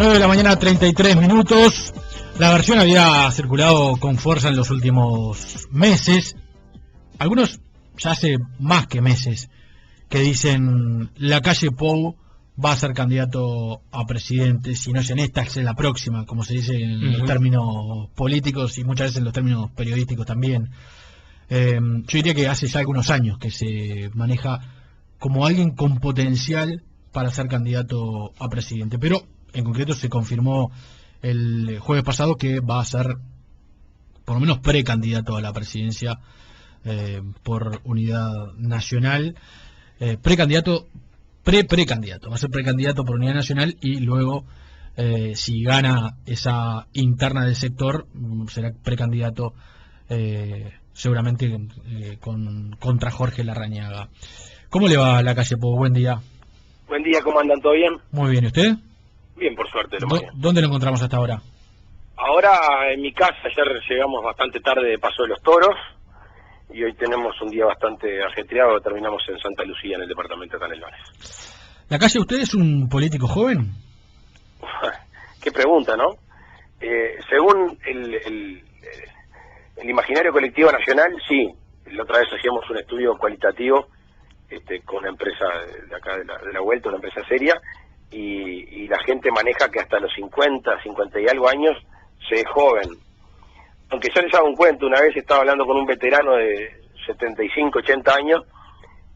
9 de la mañana, 33 minutos. La versión había circulado con fuerza en los últimos meses. Algunos ya hace más que meses que dicen Lacalle Pou va a ser candidato a presidente, si no es en esta, es en la próxima, como se dice en los términos políticos y muchas veces en los términos periodísticos también. Yo diría que hace ya algunos años que se maneja como alguien con potencial para ser candidato a presidente, pero en concreto se confirmó el jueves pasado que va a ser por lo menos precandidato a la presidencia por Unidad Nacional, precandidato, va a ser precandidato por Unidad Nacional y luego si gana esa interna del sector será precandidato seguramente contra Jorge Larrañaga. ¿Cómo le va a Lacalle Pou? Buen día. Buen día, ¿cómo andan? ¿Todo bien? Muy bien, ¿y usted? Bien, por suerte. ¿Dónde lo encontramos hasta ahora? Ahora en mi casa, ayer llegamos bastante tarde de Paso de los Toros y hoy tenemos un día bastante ajetreado, terminamos en Santa Lucía, en el departamento de Canelones. Lacalle, ¿usted es un político joven? Qué pregunta, ¿no? Según el imaginario colectivo nacional, sí. La otra vez hacíamos un estudio cualitativo con una empresa de acá de la Vuelta, una empresa seria, y la gente maneja que hasta los 50 y algo años se es joven. Aunque yo les hago un cuento, una vez estaba hablando con un veterano de 75, 80 años,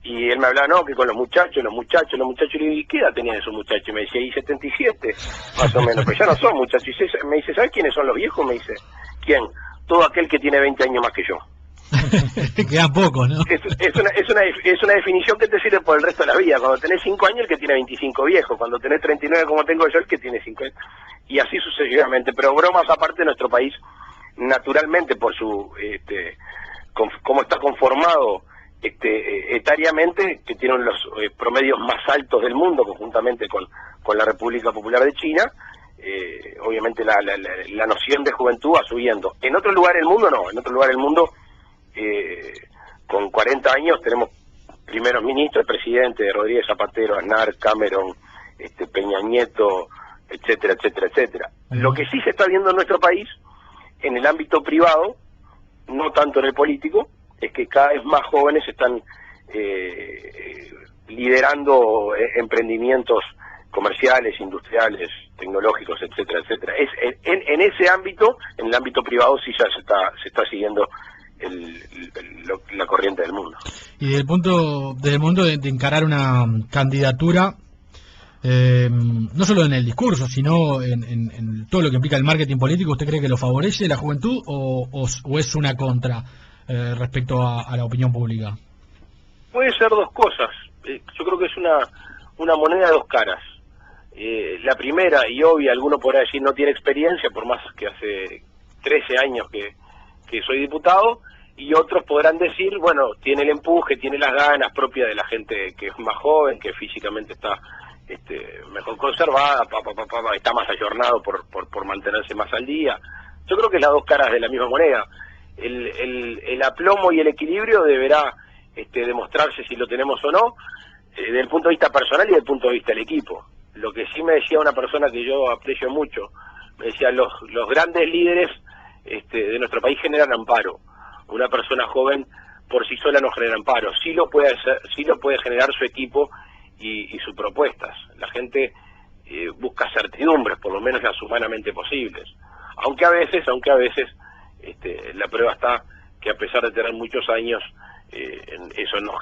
y él me hablaba, no, que con los muchachos, y le digo, ¿qué edad tenían esos muchachos? Y me decía, y 77, más o menos, pues ya no son muchachos. Y me dice, ¿sabes quiénes son los viejos? Me dice, ¿quién? Todo aquel que tiene 20 años más que yo. Queda poco, ¿no? Es una definición que te sirve por el resto de la vida. Cuando tenés 5 años, el que tiene 25 viejo. Cuando tenés 39, como tengo yo, el que tiene 50. Y así sucesivamente. Pero bromas aparte, nuestro país, naturalmente, por su cómo está conformado etariamente, que tiene los promedios más altos del mundo, conjuntamente con la República Popular de China, obviamente la noción de juventud va subiendo. En otro lugar del mundo, no. En otro lugar del mundo, con 40 años tenemos primeros ministros, presidente, Rodríguez Zapatero, Aznar, Cameron, Peña Nieto, etcétera, etcétera, etcétera. Lo que sí se está viendo en nuestro país, en el ámbito privado, no tanto en el político, es que cada vez más jóvenes están liderando emprendimientos comerciales, industriales, tecnológicos, etcétera, etcétera. En ese ámbito, en el ámbito privado, sí ya se está siguiendo la corriente del mundo. Y desde el mundo de encarar una candidatura, no solo en el discurso, sino en todo lo que implica el marketing político, ¿usted cree que lo favorece la juventud o es una contra respecto a la opinión pública? Puede ser dos cosas. Yo creo que es una moneda de dos caras. La primera, y obvia, alguno podrá decir no tiene experiencia, por más que hace 13 años que soy diputado, y otros podrán decir, bueno, tiene el empuje, tiene las ganas propias de la gente que es más joven, que físicamente está mejor conservada, está más ayornado por mantenerse más al día. Yo creo que es las dos caras de la misma moneda. El aplomo y el equilibrio deberá demostrarse si lo tenemos o no, desde el punto de vista personal y desde el punto de vista del equipo. Lo que sí me decía una persona que yo aprecio mucho, me decía, los grandes líderes de nuestro país generan amparo. Una persona joven por sí sola no genera amparo, sí lo puede hacer, sí lo puede generar su equipo y sus propuestas. La gente busca certidumbres, por lo menos las humanamente posibles. Aunque a veces la prueba está que a pesar de tener muchos años, eso no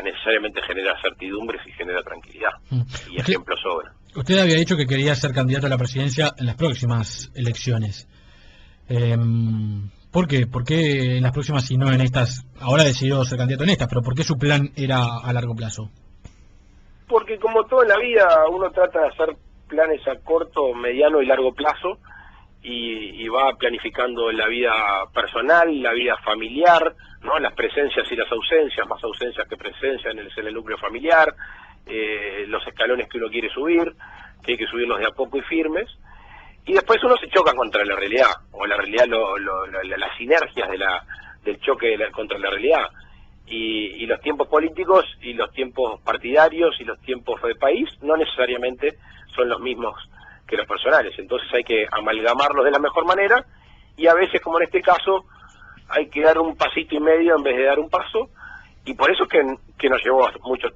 necesariamente genera certidumbres y genera tranquilidad. Y ejemplos sobran. Usted había dicho que quería ser candidato a la presidencia en las próximas elecciones. ¿Por qué? ¿Por qué en las próximas y no en estas? Ahora decidió ser candidato en estas, pero ¿por qué su plan era a largo plazo? Porque como todo en la vida, uno trata de hacer planes a corto, mediano y largo plazo y va planificando la vida personal, la vida familiar, ¿no? Las presencias y las ausencias, más ausencias que presencias en el núcleo familiar, los escalones que uno quiere subir, que hay que subirlos de a poco y firmes. Y después uno se choca contra la realidad, o la realidad, las sinergias del choque contra la realidad. Y los tiempos políticos y los tiempos partidarios y los tiempos de país no necesariamente son los mismos que los personales. Entonces hay que amalgamarlos de la mejor manera, y a veces, como en este caso, hay que dar un pasito y medio en vez de dar un paso, y por eso es que nos llevó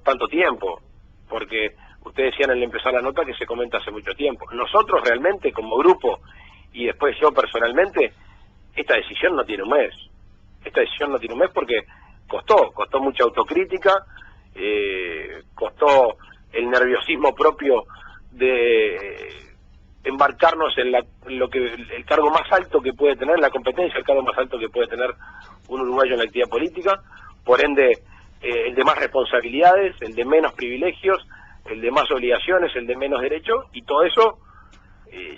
tanto tiempo, porque ustedes decían al empezar la nota que se comenta hace mucho tiempo. Nosotros realmente, como grupo, y después yo personalmente, esta decisión no tiene un mes. Esta decisión no tiene un mes porque costó mucha autocrítica, costó el nerviosismo propio de embarcarnos en lo que el cargo más alto que puede tener la competencia, el cargo más alto que puede tener un uruguayo en la actividad política, por ende el de más responsabilidades, el de menos privilegios, el de más obligaciones, el de menos derechos, y todo eso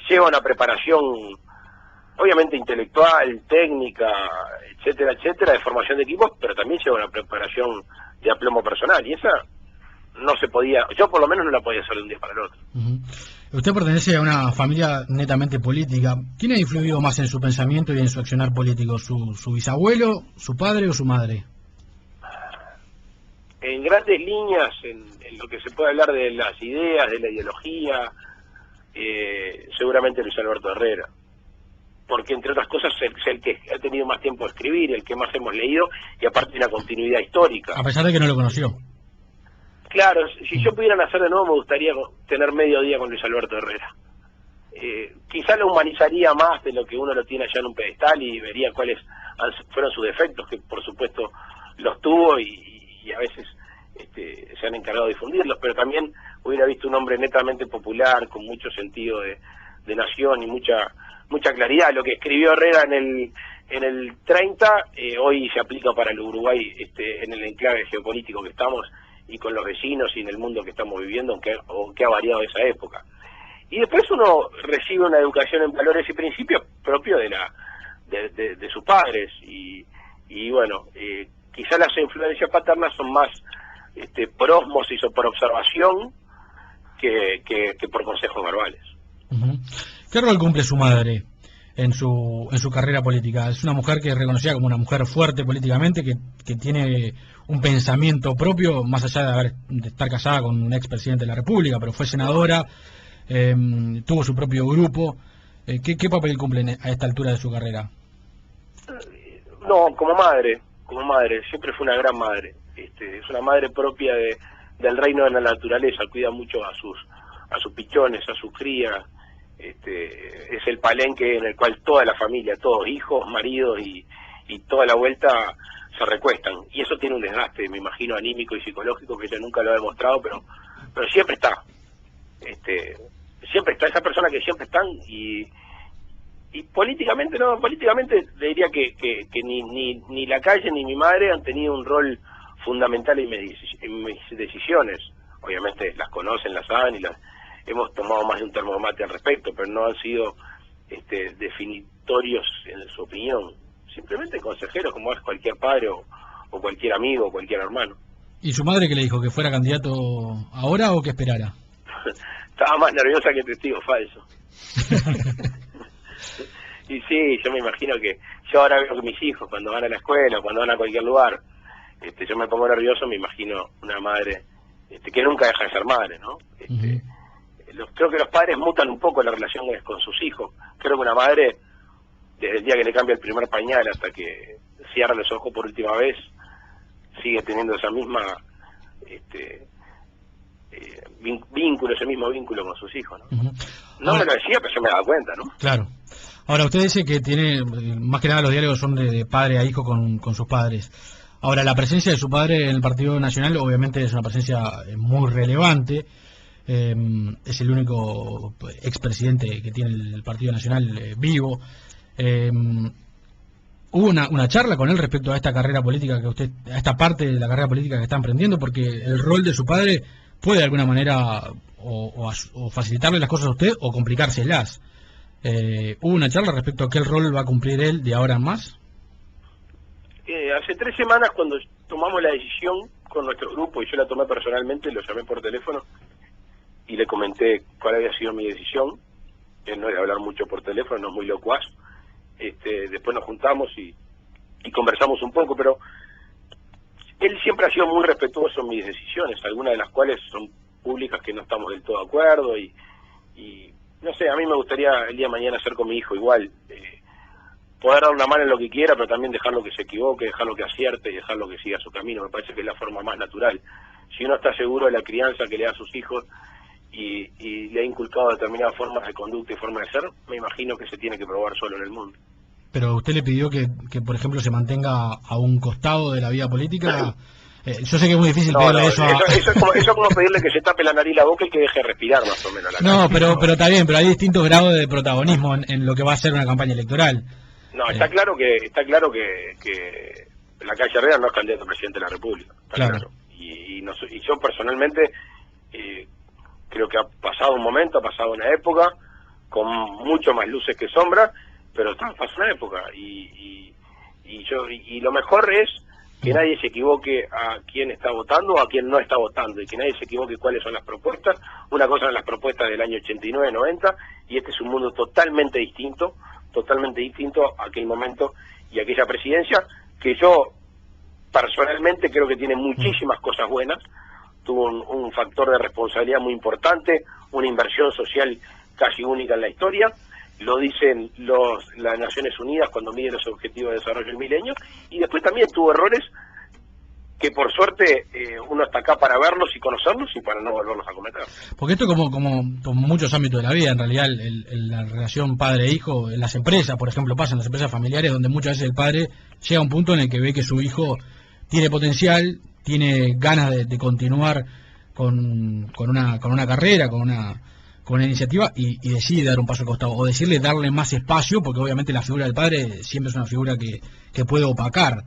lleva una preparación obviamente intelectual, técnica, etcétera, etcétera, de formación de equipos, pero también lleva una preparación de aplomo personal, y esa no se podía, yo por lo menos no la podía hacer de un día para el otro. Usted pertenece a una familia netamente política. ¿Quién ha influido más en su pensamiento y en su accionar político? ¿Su bisabuelo, su padre o su madre? En grandes líneas, en lo que se puede hablar de las ideas, de la ideología, seguramente Luis Alberto Herrera, porque entre otras cosas es el que ha tenido más tiempo de escribir, el que más hemos leído, y aparte una continuidad histórica. A pesar de que no lo conoció. Claro, si yo pudiera nacer de nuevo me gustaría tener medio día con Luis Alberto Herrera. Quizá lo humanizaría más de lo que uno lo tiene allá en un pedestal, y vería cuáles fueron sus defectos, que por supuesto los tuvo, y a veces se han encargado de difundirlos, pero también hubiera visto un hombre netamente popular, con mucho sentido de nación y mucha claridad. Lo que escribió Herrera en el 30, hoy se aplica para el Uruguay, en el enclave geopolítico que estamos, y con los vecinos y en el mundo que estamos viviendo, aunque ha variado esa época. Y después uno recibe una educación en valores y principios propios de sus padres, y bueno, quizás las influencias paternas son más por ósmosis o por observación que por consejos verbales. ¿Qué rol cumple su madre en su carrera política? Es una mujer que es reconocida como una mujer fuerte políticamente, que tiene un pensamiento propio, más allá de estar casada con un expresidente de la República, pero fue senadora, tuvo su propio grupo. ¿Qué papel cumple a esta altura de su carrera? No, como madre, siempre fue una gran madre. Es una madre propia del reino de la naturaleza, cuida mucho a sus pichones, a sus crías. Es el palenque en el cual toda la familia, todos hijos, maridos y toda la vuelta se recuestan, y eso tiene un desgaste, me imagino, anímico y psicológico, que ella nunca lo ha demostrado, pero siempre está. Siempre está esa persona que siempre están, y políticamente le diría que ni la calle ni mi madre han tenido un rol fundamental en mis decisiones. Obviamente las conocen, las saben, y las hemos tomado más de un termomate al respecto, pero no han sido definitorios en su opinión. Simplemente consejeros, como es cualquier padre o cualquier amigo o cualquier hermano. ¿Y su madre qué le dijo? ¿Que fuera candidato ahora o que esperara? Estaba más nerviosa que testigo falso. Y sí, yo me imagino que yo ahora veo que mis hijos, cuando van a la escuela, cuando van a cualquier lugar, yo me pongo nervioso, me imagino una madre que nunca deja de ser madre, ¿no? Creo que los padres mutan un poco la relación con sus hijos. Creo que una madre, desde el día que le cambia el primer pañal hasta que cierra los ojos por última vez, sigue teniendo esa misma vínculo, ese mismo vínculo con sus hijos, ¿no? No me lo decía, pero yo me daba cuenta, ¿no? Claro. Ahora, usted dice que tiene, más que nada los diálogos son de padre a hijo con sus padres. Ahora, la presencia de su padre en el Partido Nacional obviamente es una presencia muy relevante. Es el único expresidente que tiene el Partido Nacional vivo. ¿Hubo una charla con él respecto a esta carrera política a esta parte de la carrera política que está emprendiendo? Porque el rol de su padre puede de alguna manera o facilitarle las cosas a usted o complicárselas. ¿Hubo una charla respecto a qué rol va a cumplir él de ahora en más? Hace 3 semanas, cuando tomamos la decisión con nuestro grupo, y yo la tomé personalmente, lo llamé por teléfono y le comenté cuál había sido mi decisión. Él no era hablar mucho por teléfono, no es muy locuaz. Después nos juntamos y conversamos un poco, pero él siempre ha sido muy respetuoso en mis decisiones, algunas de las cuales son públicas, que no estamos del todo de acuerdo, y no sé, a mí me gustaría el día de mañana ser con mi hijo igual, poder dar una mano en lo que quiera, pero también dejarlo que se equivoque, dejarlo que acierte y dejarlo que siga su camino. Me parece que es la forma más natural. Si uno está seguro de la crianza que le da a sus hijos y le ha inculcado determinadas formas de conducta y forma de ser, me imagino que se tiene que probar solo en el mundo. Pero usted le pidió que, por ejemplo, se mantenga a un costado de la vida política. Yo sé que es muy difícil pedirle eso a... Eso es como pedirle que se tape la nariz y la boca y que deje de respirar más o menos. No, pero está bien, pero hay distintos grados de protagonismo en lo que va a ser una campaña electoral. No, está claro que la calle Herrera no es candidato a presidente de la República. Está claro. Y yo personalmente creo que ha pasado un momento, ha pasado una época con mucho más luces que sombras, pero pasó una época y lo mejor es que nadie se equivoque a quién está votando o a quién no está votando, y que nadie se equivoque cuáles son las propuestas. Una cosa son las propuestas del año 89, 90, y este es un mundo totalmente distinto a aquel momento y aquella presidencia, que yo personalmente creo que tiene muchísimas cosas buenas. Tuvo un factor de responsabilidad muy importante, una inversión social casi única en la historia. Lo dicen las Naciones Unidas cuando miden los Objetivos de Desarrollo del Milenio, y después también tuvo errores que por suerte uno está acá para verlos y conocerlos y para no volverlos a cometer. Porque esto como muchos ámbitos de la vida, en realidad la relación padre-hijo, en las empresas, por ejemplo, pasa en las empresas familiares, donde muchas veces el padre llega a un punto en el que ve que su hijo tiene potencial, tiene ganas de continuar con una carrera, con una iniciativa, y decide dar un paso al costado, o decirle darle más espacio, porque obviamente la figura del padre siempre es una figura que puede opacar.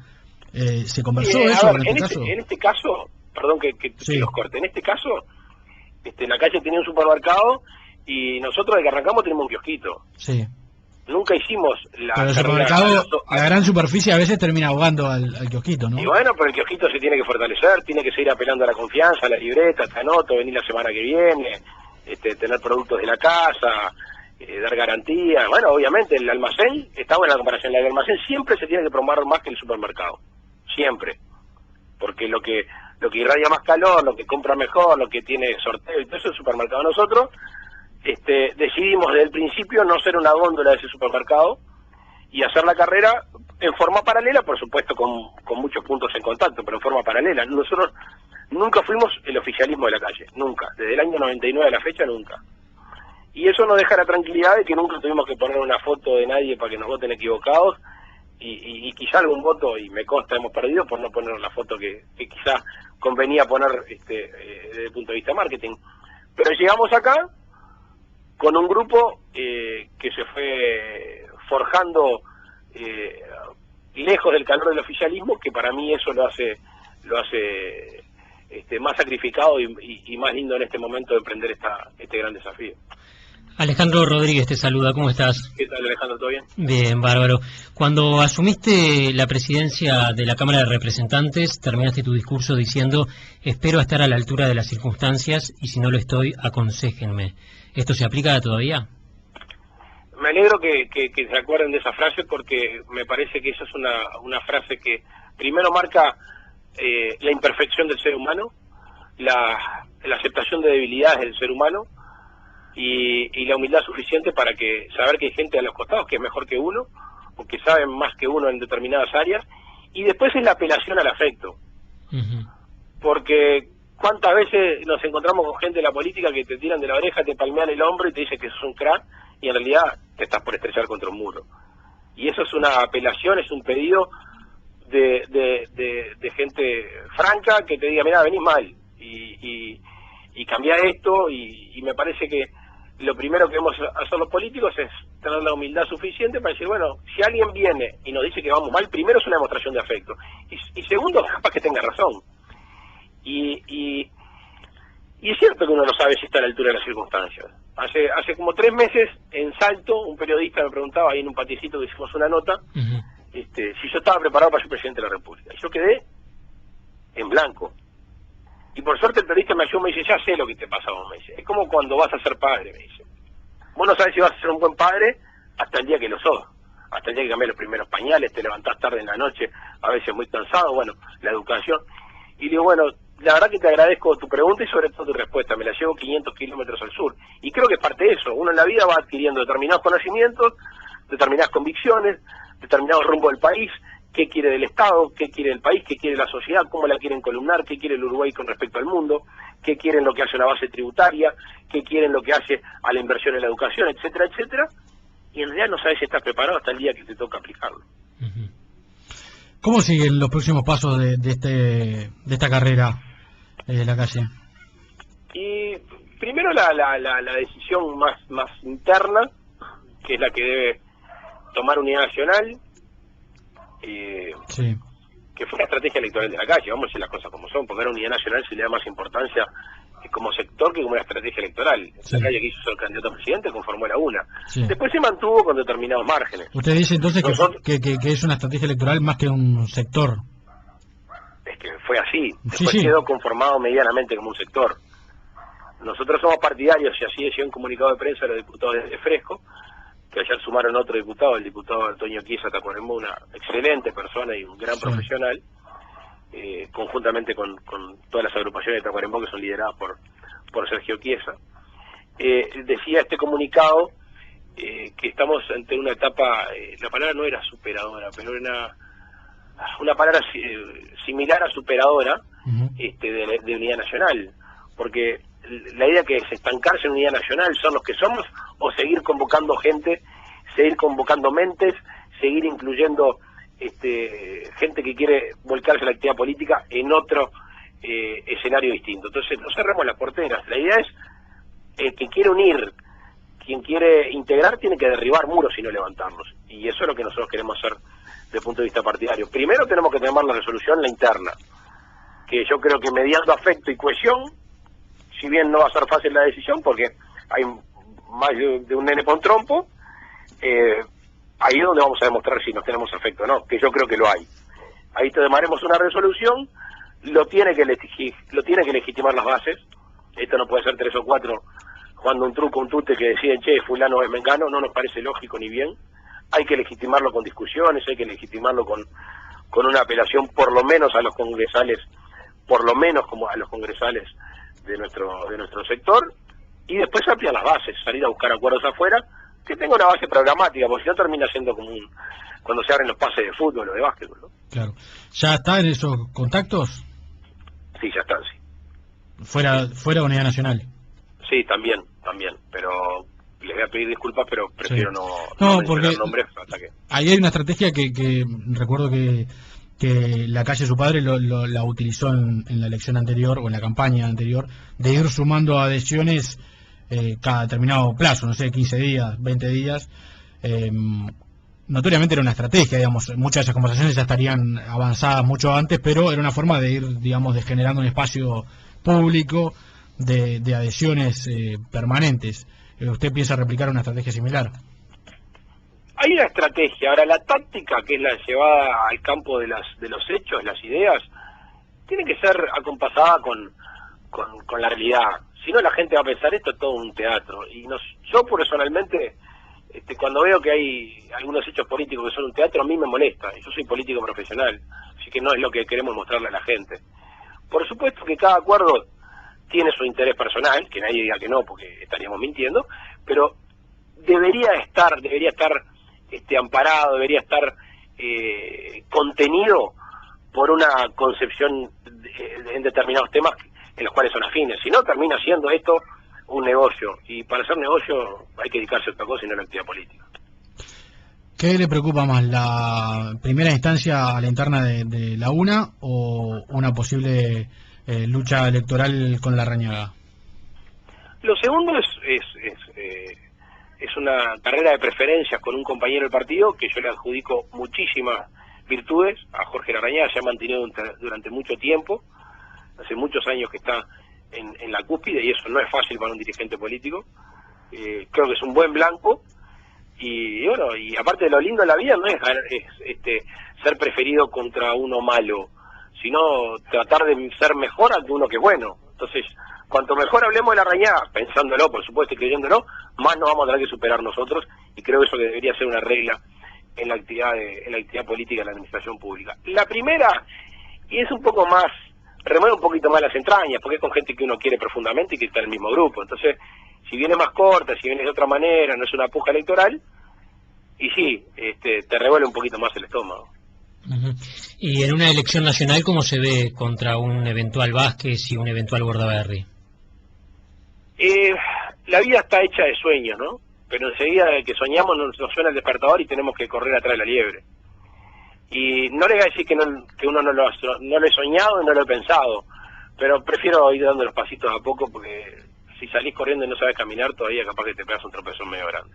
¿Se conversó eso en este caso? En este caso, perdón que los corte, en este caso, la calle tenía un supermercado y nosotros, desde que arrancamos, tenemos un kiosquito. Sí. Nunca hicimos pero el supermercado, la gran superficie a veces termina ahogando al kiosquito, ¿no? Y bueno, pero el kiosquito se tiene que fortalecer, tiene que seguir apelando a la confianza, a la libreta, te anoto, venir la semana que viene, tener productos de la casa, dar garantías. Bueno, obviamente el almacén está buena la comparación. El almacén siempre se tiene que promover más que el supermercado, siempre, porque lo que irradia más calor, lo que compra mejor, lo que tiene sorteo y todo eso es el supermercado. Nosotros decidimos desde el principio no ser una góndola de ese supermercado y hacer la carrera en forma paralela, por supuesto con muchos puntos en contacto, pero en forma paralela. Nosotros nunca fuimos el oficialismo de la calle, nunca, desde el año 99 a la fecha nunca. Y eso nos deja la tranquilidad de que nunca tuvimos que poner una foto de nadie para que nos voten equivocados, y quizá algún voto, y me consta, hemos perdido por no poner la foto que quizá convenía poner desde el punto de vista de marketing. Pero llegamos acá con un grupo que se fue forjando lejos del calor del oficialismo, que para mí eso lo hace más sacrificado y más lindo en este momento de emprender este gran desafío. Alejandro Rodríguez te saluda, ¿cómo estás? ¿Qué tal, Alejandro? ¿Todo bien? Bien, bárbaro. Cuando asumiste la presidencia de la Cámara de Representantes, terminaste tu discurso diciendo: espero estar a la altura de las circunstancias y si no lo estoy, aconséjenme. ¿Esto se aplica todavía? Me alegro que se acuerden de esa frase, porque me parece que esa es una frase que primero marca la imperfección del ser humano, la aceptación de debilidades del ser humano, y la humildad suficiente para saber que hay gente a los costados que es mejor que uno, o que saben más que uno en determinadas áreas, y después es la apelación al afecto. Porque cuántas veces nos encontramos con gente de la política que te tiran de la oreja, te palmean el hombro y te dicen que sos un crack, y en realidad te estás por estrellar contra un muro. Y eso es una apelación, es un pedido de gente franca que te diga: mira, venís mal y cambiá esto, y me parece que lo primero que debemos hacer los políticos es tener la humildad suficiente para decir: bueno, si alguien viene y nos dice que vamos mal, primero es una demostración de afecto, y segundo, capaz que tenga razón, y es cierto que uno no sabe si está a la altura de las circunstancias. Hace como 3 meses en Salto un periodista me preguntaba, ahí en un paticito que hicimos una nota, si yo estaba preparado para ser presidente de la República, y yo quedé en blanco. Y por suerte el periodista me ayudó, me dice: ya sé lo que te pasa vos, me dice. Es como cuando vas a ser padre, me dice. Vos no sabes si vas a ser un buen padre hasta el día que lo sos. Hasta el día que cambiás los primeros pañales, te levantás tarde en la noche, a veces muy cansado, bueno, la educación. Y digo, bueno, la verdad que te agradezco tu pregunta y sobre todo tu respuesta. Me la llevo 500 kilómetros al sur. Y creo que es parte de eso. Uno en la vida va adquiriendo determinados conocimientos, determinadas convicciones, determinados rumbo del país, qué quiere del Estado, qué quiere del país, qué quiere la sociedad, cómo la quieren columnar, qué quiere el Uruguay con respecto al mundo, qué quieren lo que hace la base tributaria, qué quieren lo que hace a la inversión en la educación, etcétera, etcétera. Y en realidad no sabes si estás preparado hasta el día que te toca aplicarlo. ¿Cómo siguen los próximos pasos de esta carrera, Lacalle? Y primero la decisión más interna, que es la que debe tomar Unidad Nacional, Sí. que fue la estrategia electoral de Lacalle, vamos a decir las cosas como son, porque a la Unidad Nacional se le da más importancia como sector que como una estrategia electoral. Sí. Lacalle quiso ser candidato a presidente, conformó la UNA. Sí. Después se mantuvo con determinados márgenes. Usted dice entonces Nosotros- que es una estrategia electoral más que un sector. Es que fue así, después Sí. quedó conformado medianamente como un sector. Nosotros somos partidarios, y así decía un comunicado de prensa los diputados de Fresco, que ayer sumaron otro diputado, el diputado Antonio Chiesa Tacuarembó, una excelente persona y un gran Sí. profesional, conjuntamente con todas las agrupaciones de Tacuarembó que son lideradas por Sergio Chiesa. Decía este comunicado que estamos ante una etapa, la palabra no era superadora, pero era una palabra similar a superadora, Ujú. de Unidad Nacional, porque la idea que es estancarse en Unidad Nacional son los que somos, o seguir convocando gente, seguir convocando mentes, seguir incluyendo gente que quiere volcarse a la actividad política en otro escenario distinto. Entonces no cerremos las porteras, la idea es el que quiere unir, quien quiere integrar tiene que derribar muros y no levantarlos, y eso es lo que nosotros queremos hacer desde el punto de vista partidario. Primero tenemos que tomar la resolución, la interna, que yo creo que mediando afecto y cohesión, si bien no va a ser fácil la decisión porque hay más de un nene con trompo, ahí es donde vamos a demostrar si nos tenemos afecto o no, que yo creo que lo hay. Ahí tomaremos una resolución, lo tiene que legitimar las bases. Esto no puede ser 3 o 4 jugando un truco, un tute que deciden, che, fulano es mengano, no nos parece lógico ni bien. Hay que legitimarlo con discusiones, hay que legitimarlo con una apelación por lo menos a los congresales, por lo menos como a los congresales de nuestro sector, y después ampliar las bases, salir a buscar acuerdos afuera, que tenga una base programática, porque si no termina siendo como cuando se abren los pases de fútbol o de básquetbol, ¿no? Claro. ¿Ya está en esos contactos? Sí, ya están, sí. Fuera de Unidad Nacional. Sí, también, pero les voy a pedir disculpas, pero prefiero Sí. no No, mencionar porque nombres hasta que... ahí hay una estrategia que recuerdo que Lacalle, su padre, la utilizó en la elección anterior o en la campaña anterior, de ir sumando adhesiones cada determinado plazo, no sé, 15 días, 20 días. Notoriamente era una estrategia, digamos, muchas de esas conversaciones ya estarían avanzadas mucho antes, pero era una forma de ir, digamos, de generando un espacio público de adhesiones permanentes. ¿Usted piensa replicar una estrategia similar? Hay una estrategia, ahora la táctica, que es la llevada al campo de los hechos, las ideas, tiene que ser acompasada con la realidad. Si no, la gente va a pensar esto es todo un teatro. Y yo personalmente, cuando veo que hay algunos hechos políticos que son un teatro, a mí me molesta. Yo soy político profesional, así que no es lo que queremos mostrarle a la gente. Por supuesto que cada acuerdo tiene su interés personal, que nadie diga que no, porque estaríamos mintiendo, pero debería estar amparado, debería estar contenido por una concepción en determinados temas en los cuales son afines. Si no, termina siendo esto un negocio, y para hacer negocio hay que dedicarse a otra cosa y no a la actividad política. ¿Qué le preocupa más, la primera instancia a la interna de la UNA o una posible lucha electoral con Larrañaga? Lo segundo es una carrera de preferencias con un compañero del partido que yo le adjudico muchísimas virtudes. A Jorge Larrañaga se ha mantenido durante mucho tiempo, hace muchos años que está en la cúspide, y eso no es fácil para un dirigente político. Creo que es un buen blanco, y bueno, y aparte de lo lindo de la vida no es ser preferido contra uno malo, sino tratar de ser mejor ante uno que es bueno. Entonces, cuanto mejor hablemos de Larrañaga, pensándolo, por supuesto, y creyéndolo, más nos vamos a tener que superar nosotros, y creo eso que debería ser una regla en la actividad política de la administración pública. La primera, y es un poco más remueve un poquito más las entrañas, porque es con gente que uno quiere profundamente y que está en el mismo grupo. Entonces, si viene más corta, si viene de otra manera, no es una puja electoral, y sí, te revuelve un poquito más el estómago. Y en una elección nacional, ¿cómo se ve contra un eventual Vázquez y un eventual Bordaberry? La vida está hecha de sueños, ¿no? Pero enseguida que soñamos nos suena el despertador y tenemos que correr atrás de la liebre. Y no le voy a decir que uno no lo he soñado y no lo he pensado, pero prefiero ir dando los pasitos a poco, porque si salís corriendo y no sabes caminar, todavía capaz que te pegas un tropezón medio grande.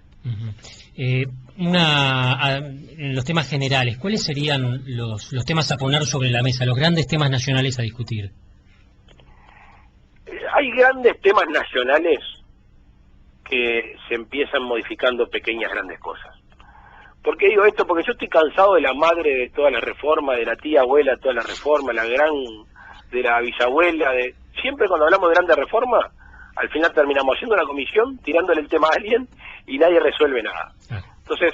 En los temas generales, ¿cuáles serían los temas a poner sobre la mesa, los grandes temas nacionales a discutir? Hay grandes temas nacionales que se empiezan modificando pequeñas grandes cosas. ¿Por qué digo esto? Porque yo estoy cansado de la madre de toda la reforma, de la tía abuela de toda la reforma, de la bisabuela, siempre cuando hablamos de grandes reformas, al final terminamos haciendo una comisión, tirándole el tema a alguien y nadie resuelve nada. Entonces,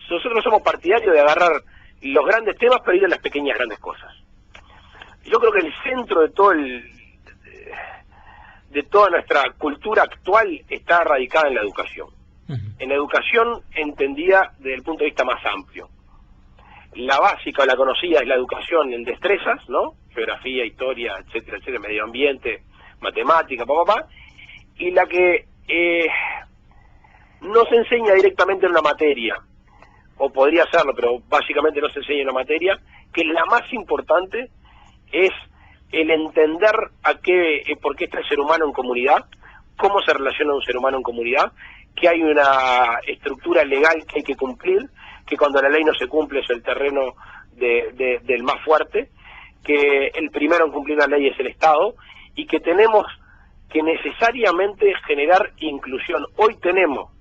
nosotros somos partidarios de agarrar los grandes temas pero ir a las pequeñas grandes cosas. Yo creo que el centro de toda nuestra cultura actual está radicada en la educación. En la educación entendida desde el punto de vista más amplio. La básica o la conocida es la educación en destrezas, ¿no? Geografía, historia, etcétera, etcétera, medio ambiente, matemática, y la que no se enseña directamente en una materia, o podría hacerlo, pero básicamente no se enseña en una materia, que la más importante es el entender por qué está el ser humano en comunidad, cómo se relaciona un ser humano en comunidad, que hay una estructura legal que hay que cumplir, que cuando la ley no se cumple es el terreno del más fuerte, que el primero en cumplir la ley es el Estado, y que tenemos que necesariamente generar inclusión. Hoy tenemos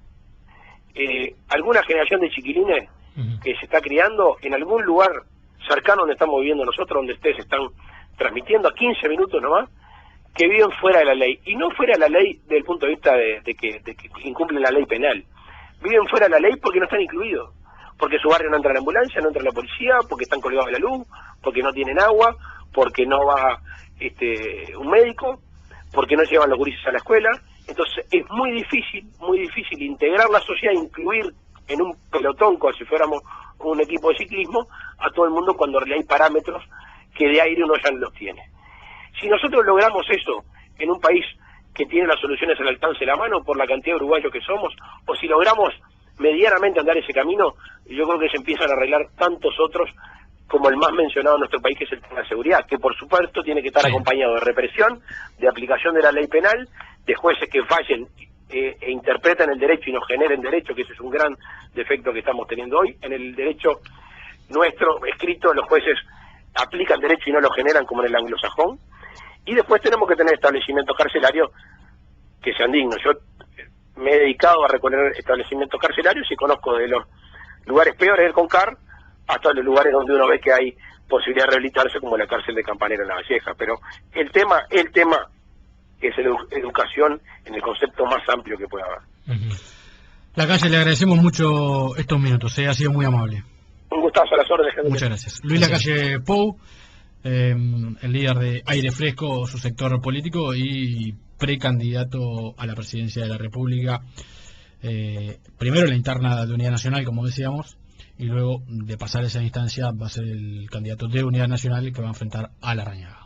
alguna generación de chiquilines que se está criando en algún lugar cercano donde estamos viviendo nosotros, donde ustedes están transmitiendo a 15 minutos nomás, que viven fuera de la ley, y no fuera de la ley desde el punto de vista de que incumplen la ley penal, viven fuera de la ley porque no están incluidos, porque su barrio no entra la ambulancia, no entra la policía, porque están colgados de la luz, porque no tienen agua, porque no va un médico, porque no llevan los gurises a la escuela. Entonces es muy difícil integrar la sociedad, incluir en un pelotón como si fuéramos un equipo de ciclismo a todo el mundo cuando hay parámetros que de aire uno ya no los tiene. Si nosotros logramos eso en un país que tiene las soluciones al alcance de la mano por la cantidad de uruguayos que somos, o si logramos medianamente andar ese camino, yo creo que se empiezan a arreglar tantos otros como el más mencionado en nuestro país, que es el tema de seguridad, que por supuesto tiene que estar acompañado de represión, de aplicación de la ley penal, de jueces que fallen e interpretan el derecho y nos generen derecho, que ese es un gran defecto que estamos teniendo hoy. En el derecho nuestro escrito, los jueces aplican derecho y no lo generan como en el anglosajón. Y después tenemos que tener establecimientos carcelarios que sean dignos. Yo me he dedicado a recorrer establecimientos carcelarios y conozco de los lugares peores del CONCAR hasta los lugares donde uno ve que hay posibilidad de rehabilitarse, como la cárcel de Campanera en La Valleja. Pero el tema es educación en el concepto más amplio que pueda haber. Lacalle, le agradecemos mucho estos minutos, ha sido muy amable. Un gustazo, a las órdenes. Muchas gracias. Luis Lacalle Pou, el líder de Aire Fresco, su sector político y precandidato a la presidencia de la República, primero en la interna de Unidad Nacional, como decíamos, y luego de pasar esa instancia va a ser el candidato de Unidad Nacional que va a enfrentar a Larrañaga.